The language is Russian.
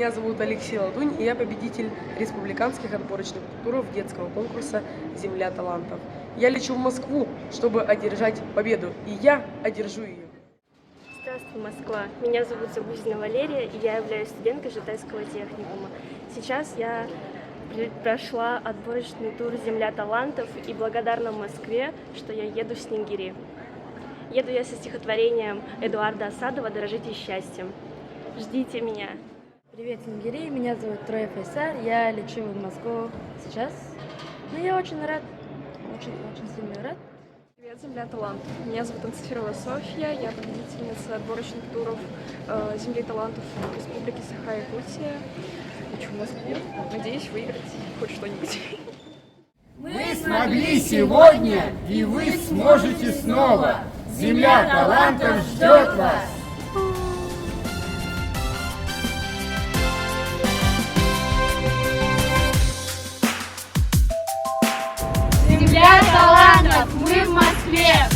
Меня зовут Алексей Ладунь, и я победитель республиканских отборочных туров детского конкурса «Земля талантов». Я лечу в Москву, чтобы одержать победу, и я одержу ее. Здравствуй, Москва. Меня зовут Загузина Валерия, и я являюсь студенткой Житайского техникума. Сейчас я прошла отборочный тур «Земля талантов» и благодарна Москве, что я еду в Снегири. Еду я со стихотворением Эдуарда Асадова «Дорожите счастьем». Ждите меня. Привет, Снегири, меня зовут Троя Файсар, я лечу в Москву сейчас. Ну, я очень рад, очень сильно рад. Привет, Земля талантов. Меня зовут Анциферова Софья, я победительница отборочных туров Земли талантов Республики Саха-Якутия. Лечу в Москву, надеюсь выиграть хоть что-нибудь. Мы смогли сегодня, и вы сможете снова. Земля талантов ждет вас. Земля талантов! Мы в Москве!